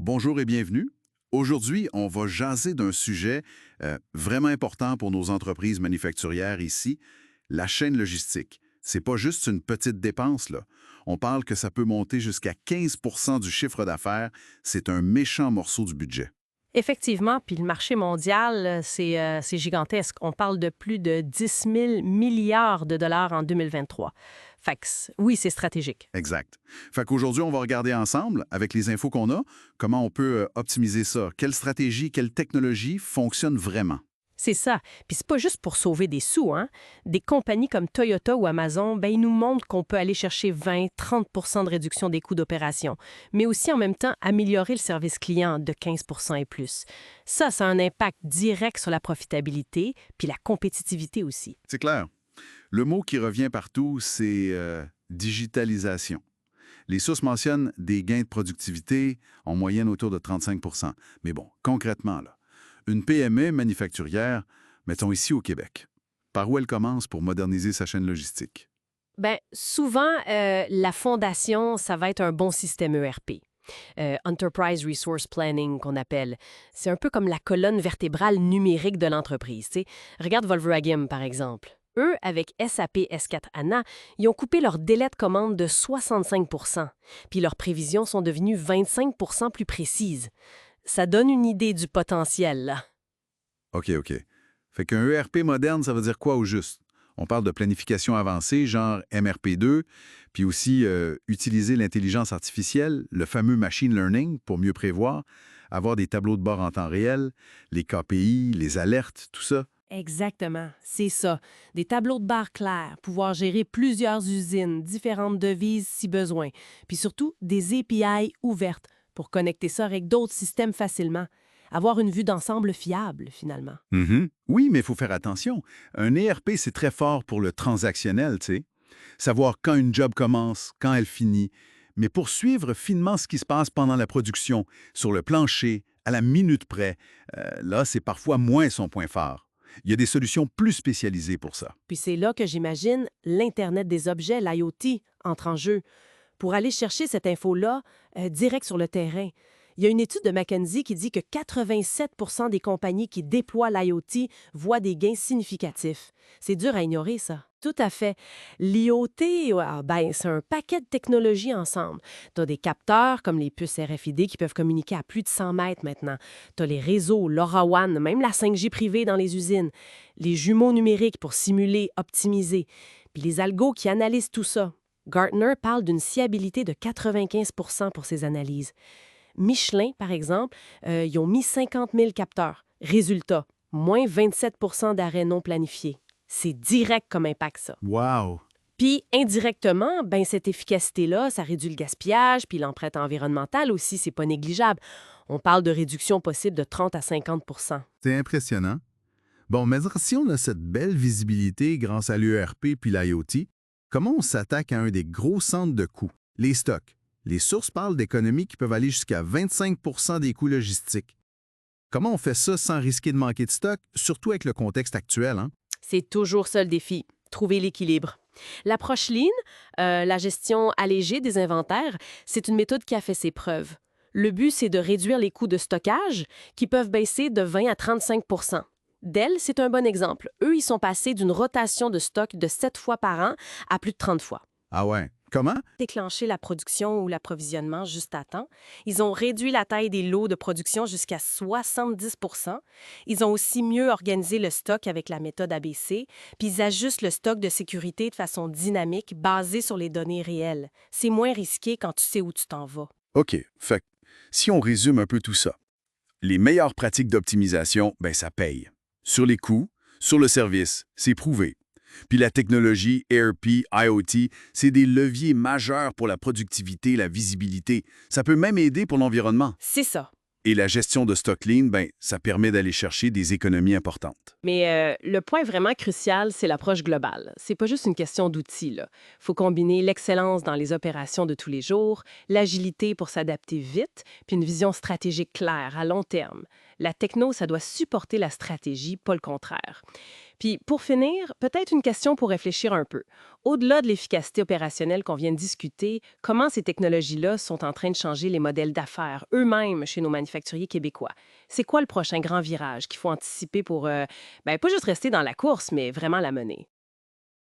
Bonjour et bienvenue. Aujourd'hui, on va jaser d'un sujet vraiment important pour nos entreprises manufacturières ici, la chaîne logistique. C'est pas juste une petite dépense, là. On parle que ça peut monter jusqu'à 15 du chiffre d'affaires. C'est un méchant morceau du budget. Effectivement, puis le marché mondial, c'est gigantesque. On parle de plus de 10 000 milliards de dollars en 2023. Fait que, oui, c'est stratégique. Exact. Fait qu'aujourd'hui, on va regarder ensemble, avec les infos qu'on a, comment on peut optimiser ça. Quelle stratégie, quelle technologie fonctionne vraiment? C'est ça. Puis c'est pas juste pour sauver des sous, hein. Des compagnies comme Toyota ou Amazon, ben, ils nous montrent qu'on peut aller chercher 20-30 de réduction des coûts d'opération, mais aussi en même temps améliorer le service client de 15 et plus. Ça a un impact direct sur la profitabilité, puis la compétitivité aussi. C'est clair. Le mot qui revient partout, c'est digitalisation. Les sources mentionnent des gains de productivité en moyenne autour de 35. Mais bon, concrètement, là, une PME manufacturière, mettons ici au Québec, par où elle commence pour moderniser sa chaîne logistique? Ben, souvent, la fondation, ça va être un bon système ERP. Enterprise Resource Planning qu'on appelle. C'est un peu comme la colonne vertébrale numérique de l'entreprise. Tu sais. Regarde Volkswagen, par exemple. Eux, avec SAP S4HANA, ils ont coupé leur délai de commande de 65 puis leurs prévisions sont devenues 25 plus précises. Ça donne une idée du potentiel, là. OK. Fait qu'un ERP moderne, ça veut dire quoi au juste? On parle de planification avancée, genre MRP2, puis aussi utiliser l'intelligence artificielle, le fameux machine learning, pour mieux prévoir, avoir des tableaux de bord en temps réel, les KPI, les alertes, tout ça. Exactement, c'est ça. Des tableaux de bord clairs, pouvoir gérer plusieurs usines, différentes devises si besoin, puis surtout des API ouvertes pour connecter ça avec d'autres systèmes facilement. Avoir une vue d'ensemble fiable, finalement. Mhm. Oui, mais il faut faire attention. Un ERP, c'est très fort pour le transactionnel, tu sais. Savoir quand une job commence, quand elle finit. Mais pour suivre finement ce qui se passe pendant la production, sur le plancher, à la minute près, là, c'est parfois moins son point fort. Il y a des solutions plus spécialisées pour ça. Puis c'est là que j'imagine l'Internet des objets, l'IoT, entre en jeu. Pour aller chercher cette info-là direct sur le terrain. Il y a une étude de McKinsey qui dit que 87 des compagnies qui déploient l'IoT voient des gains significatifs. C'est dur à ignorer, ça. Tout à fait. L'IoT, ben, c'est un paquet de technologies ensemble. Tu as des capteurs comme les puces RFID qui peuvent communiquer à plus de 100 mètres maintenant. Tu as les réseaux, LoRaWAN, même la 5G privée dans les usines. Les jumeaux numériques pour simuler, optimiser. Puis les algos qui analysent tout ça. Gartner parle d'une fiabilité de 95 pour ces analyses. Michelin, par exemple, ils ont mis 50 000 capteurs. Résultat, moins 27 d'arrêts non planifiés. C'est direct comme impact, ça. Wow! Puis, indirectement, ben, cette efficacité-là, ça réduit le gaspillage, puis l'empreinte environnementale aussi, c'est pas négligeable. On parle de réduction possible de 30 à 50 C'est impressionnant. Bon, mais si on a cette belle visibilité grâce à l'ERP puis l'IoT, comment on s'attaque à un des gros centres de coûts, les stocks? Les sources parlent d'économies qui peuvent aller jusqu'à 25 des coûts logistiques. Comment on fait ça sans risquer de manquer de stock, surtout avec le contexte actuel, hein? C'est toujours ça le défi, trouver l'équilibre. L'approche Lean, la gestion allégée des inventaires, c'est une méthode qui a fait ses preuves. Le but, c'est de réduire les coûts de stockage qui peuvent baisser de 20 à 35 Dell, c'est un bon exemple. Eux, ils sont passés d'une rotation de stock de 7 fois par an à plus de 30 fois. Ah ouais. Comment? Déclencher la production ou l'approvisionnement juste à temps. Ils ont réduit la taille des lots de production jusqu'à 70 Ils ont aussi mieux organisé le stock avec la méthode ABC, puis ils ajustent le stock de sécurité de façon dynamique, basée sur les données réelles. C'est moins risqué quand tu sais où tu t'en vas. OK. Fait que, si on résume un peu tout ça, les meilleures pratiques d'optimisation, ben ça paye. Sur les coûts, sur le service, c'est prouvé. Puis la technologie, ERP, IoT, c'est des leviers majeurs pour la productivité, la visibilité. Ça peut même aider pour l'environnement. C'est ça. Et la gestion de stock lean, ben, ça permet d'aller chercher des économies importantes. Mais le point vraiment crucial, c'est l'approche globale. C'est pas juste une question d'outils, là. Faut combiner l'excellence dans les opérations de tous les jours, l'agilité pour s'adapter vite, puis une vision stratégique claire à long terme. La techno, ça doit supporter la stratégie, pas le contraire. Puis, pour finir, peut-être une question pour réfléchir un peu. Au-delà de l'efficacité opérationnelle qu'on vient de discuter, comment ces technologies-là sont en train de changer les modèles d'affaires eux-mêmes chez nos manufacturiers québécois? C'est quoi le prochain grand virage qu'il faut anticiper pour, pas juste rester dans la course, mais vraiment la mener?